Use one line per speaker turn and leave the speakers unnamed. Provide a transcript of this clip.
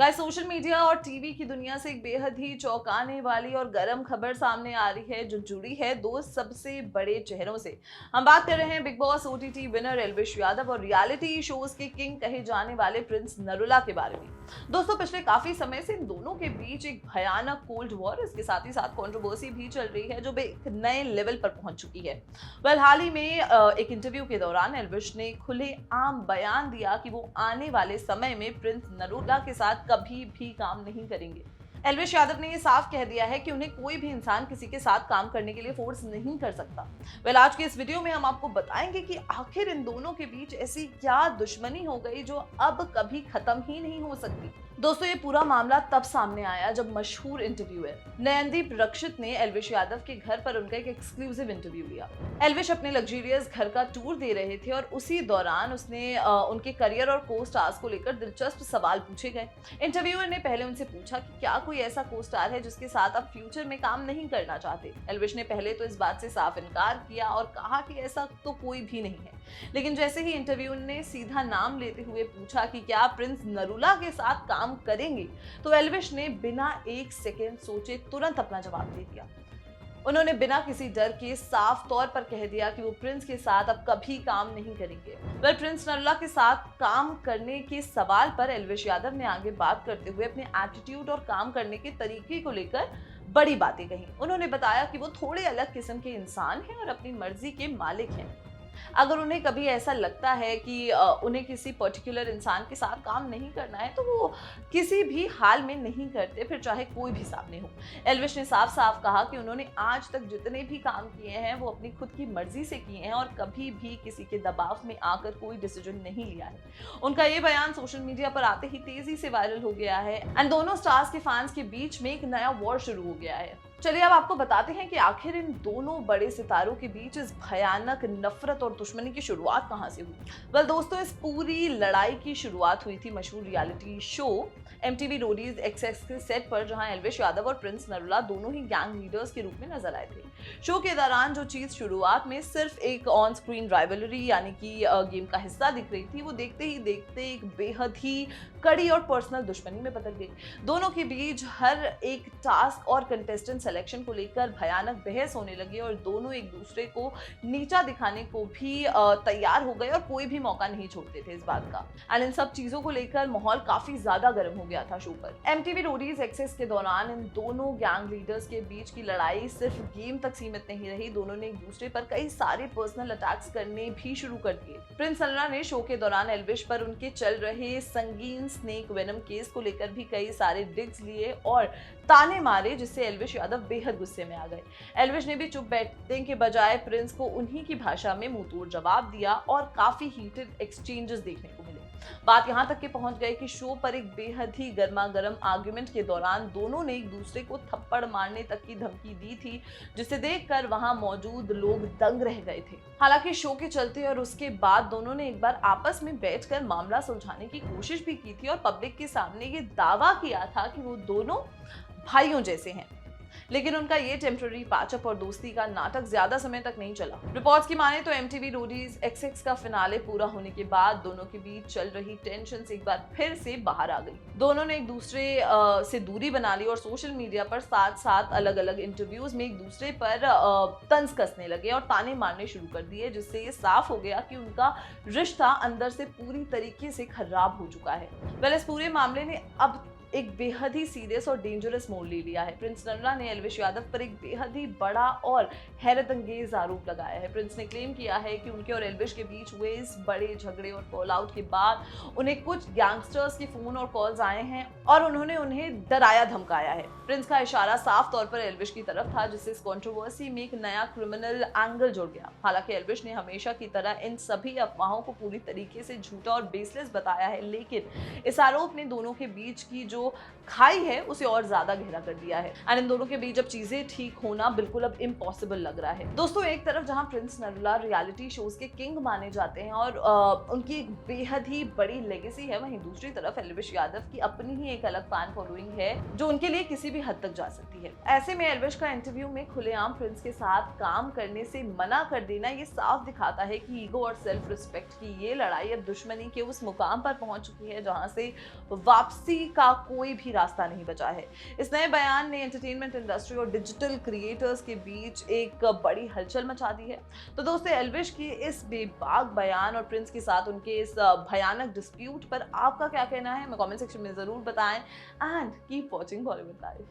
Guys, social media और TV की दुनिया से एक बेहद ही चौंकाने वाली और गर्म खबर सामने आ रही है जो जुड़ी है दो सबसे बड़े चेहरों से। हम बात कर रहे हैं big boss OTT winner Elvish Yadav और रियलिटी शोज के किंग कहे जाने वाले प्रिंस नरुला के बारे में। दोस्तों, पिछले काफी समय से इन दोनों के बीच एक भयानक कोल्ड वॉर, इसके साथ ही साथ कंट्रोवर्सी भी चल रही है जो एक नए लेवल पर पहुंच चुकी है। हाल ही में एक इंटरव्यू के दौरान एल्विश ने खुलेआम बयान दिया कि वो आने वाले समय में प्रिंस नरुला के साथ कभी भी काम नहीं करेंगे। एल्विश यादव ने ये साफ कह दिया है कि उन्हें कोई भी इंसान किसी के साथ काम करने के लिए फोर्स नहीं कर सकता। आज के इस वीडियो में हम आपको बताएंगे कि आखिर इन दोनों के बीच ऐसी क्या दुश्मनी हो गई जो अब कभी खत्म ही नहीं हो सकती। दोस्तों, ये पूरा मामला तब सामने आया जब मशहूर इंटरव्यूअर नयनदीप रक्षित ने एल्विश यादव के घर पर उनका एक एक्सक्लूसिव इंटरव्यू लिया। एल्विश अपने लग्जरियस घर का टूर दे रहे थे और उसी दौरान उसने उनके करियर और को स्टार्स को लेकर दिलचस्प सवाल पूछे गए। इंटरव्यूअर ने पहले उनसे पूछा कि क्या कोई ऐसा को स्टार है जिसके साथ आप फ्यूचर में काम नहीं करना चाहते। एल्विश ने पहले तो इस बात से साफ इनकार किया और कहा कि ऐसा तो कोई भी नहीं है, लेकिन जैसे ही इंटरव्यू ने सीधा नाम लेते हुए पूछा कि क्या प्रिंस नरुला के साथ काम करेंगे, तो एल्विश ने बिना एक सेकेंड सोचे तुरंत अपना जवाब दे दिया। उन्होंने बिना किसी डर के साफ तौर पर कह दिया कि वो प्रिंस के साथ अब कभी काम नहीं करेंगे। प्रिंस नरुला के साथ काम करने के सवाल पर एल्विश यादव ने आगे बात करते हुए अपने एटीट्यूड और काम करने के तरीके को लेकर बड़ी बातें कही। उन्होंने बताया कि वो थोड़े अलग किस्म के इंसान हैं और अपनी मर्जी के मालिक हैं। अगर उन्हें कभी ऐसा लगता है कि उन्हें किसी पर्टिकुलर इंसान के साथ काम नहीं करना है तो वो किसी भी हाल में नहीं करते, फिर चाहे कोई भी सामने हो। एल्विश ने साफ साफ कहा कि उन्होंने आज तक जितने भी काम किए हैं वो अपनी खुद की मर्जी से किए हैं और कभी भी किसी के दबाव में आकर कोई डिसीजन नहीं लिया है। उनका ये बयान सोशल मीडिया पर आते ही तेजी से वायरल हो गया है एंड दोनों स्टार्स के फैंस के बीच में एक नया वॉर शुरू हो गया है। चलिए अब आपको बताते हैं कि आखिर इन दोनों बड़े सितारों के बीच इस भयानक नफरत और दुश्मनी की शुरुआत कहां से हुई। दोस्तों, इस पूरी लड़ाई की शुरुआत हुई थी मशहूर reality show MTV Roadies XX के सेट पर, जहां एल्विश यादव और प्रिंस नरुला दोनों ही गैंग लीडर्स के रूप में नजर आए थे। शो के दौरान जो चीज शुरुआत में सिर्फ एक ऑन स्क्रीन राइवलरी यानी कि गेम का हिस्सा दिख रही थी, वो देखते ही देखते एक बेहद ही कड़ी और पर्सनल दुश्मनी में बदल गई। दोनों के बीच हर एक टास्क और कंटेस्टेंट सिलेक्शन को लेकर भयानक बहस होने लगी और दोनों एक दूसरे को नीचा दिखाने को भी तैयार हो गए और कोई भी मौका नहीं छोड़ते थे इस बात का। एंड इन सब चीजों को लेकर माहौल काफी ज्यादा गर्म हो गया था शो पर। MTV रोडीज एक्सेस के दौरान इन दोनों गैंग लीडर्स के बीच की लड़ाई सिर्फ गेम तक सीमित नहीं रही, दोनों ने एक दूसरे पर कई सारे पर्सनल अटैक्स करने भी शुरू कर दिए। प्रिंस नरुला ने शो के दौरान एल्विश पर उनके चल रहे संगीन स्नेक वेनम केस को लेकर भी कई सारे डिग्स लिए और ताने मारे, जिससे एल्विश यादव बेहद गुस्से में आ गए। एल्विश ने भी चुप बैठने के बजाय प्रिंस को उन्हीं की भाषा में मुंहतोड़ जवाब दिया और काफी हीटेड एक्सचेंजेस देखने को मिले। बात यहां तक के पहुंच गई कि शो पर एक बेहद ही गर्मा गर्म आर्गुमेंट के दौरान दोनों ने एक दूसरे को थप्पड़ मारने तक की धमकी दी थी, जिसे देखकर वहां मौजूद लोग दंग रह गए थे। हालांकि शो के चलते और उसके बाद दोनों ने एक बार आपस में बैठकर मामला सुलझाने की कोशिश भी की थी और पब्लिक के सामने ये दावा किया था कि वो दोनों भाइयों जैसे हैं। लेकिन उनका ये टेम्पररी पैचअप और दोस्ती का नाटक ज्यादा समय तक नहीं चला। रिपोर्ट्स की माने तो MTV रोडीज एक्सएक्स का फिनाले पूरा होने के बाद दोनों के बीच चल रही टेंशन एक बार फिर से बाहर आ गई। दोनों ने एक दूसरे से दूरी बना ली और सोशल मीडिया पर साथ साथ अलग अलग इंटरव्यूज में एक दूसरे पर तंज कसने लगे और ताने मारने शुरू कर दिए, जिससे ये साफ हो गया कि उनका रिश्ता अंदर से पूरी तरीके से खराब हो चुका है। इस पूरे मामले ने अब एक बेहद ही सीरियस और डेंजरस मोड़ ले लिया है। प्रिंस नरुला ने एल्विश यादव पर एक बेहद ही बड़ा और हैरत अंगेज आरोप लगाया है। प्रिंस ने क्लेम किया है कि उनके और एल्विश के बीच हुए इस बड़े झगड़े और कॉल आउट के बाद उन्हें कुछ गैंगस्टर्स के फोन और कॉल्स आए हैं और उन्होंने उन्हें डराया धमकाया है। प्रिंस का इशारा साफ तौर पर एल्विश की तरफ था, जिससे इस कंट्रोवर्सी में एक नया क्रिमिनल एंगल जुड़ गया। हालांकि एल्विश ने हमेशा की तरह इन सभी अफवाहों को पूरी तरीके से झूठा और बेसलेस बताया है, लेकिन इस आरोप ने दोनों के बीच की जो खाई है उसे और ज्यादा गहरा कर दिया है। एंड इन दोनों के बीच अब चीजें ठीक होना बिल्कुल अब इम्पॉसिबल लग रहा है। दोस्तों, एक तरफ जहां प्रिंस नरुला रियलिटी शोज के किंग माने जाते हैं और उनकी एक बेहद ही बड़ी लेगेसी है, वहीं दूसरी तरफ एल्विश यादव की अपनी ही एक अलग फैन फॉलोइंग है जो उनके लिए किसी भी हद तक जा सकती है। ऐसे में एल्विश का इंटरव्यू में खुलेआम प्रिंस के साथ काम करने से मना कर देना ये साफ दिखाता है कि ईगो और सेल्फ रिस्पेक्ट की ये लड़ाई अब दुश्मनी के उस मुकाम पर पहुंच चुकी है जहां से वापसी का कोई भी रास्ता नहीं बचा है। इस नए बयान ने एंटरटेनमेंट इंडस्ट्री और डिजिटल क्रिएटर्स के बीच एक बड़ी हलचल मचा दी है। तो दोस्तों, एल्विश की इस बेबाक बयान और प्रिंस के साथ उनके इस भयानक डिस्प्यूट पर आपका क्या कहना है, हमें कमेंट सेक्शन में जरूर बताएं। And keep watching Bollywood live.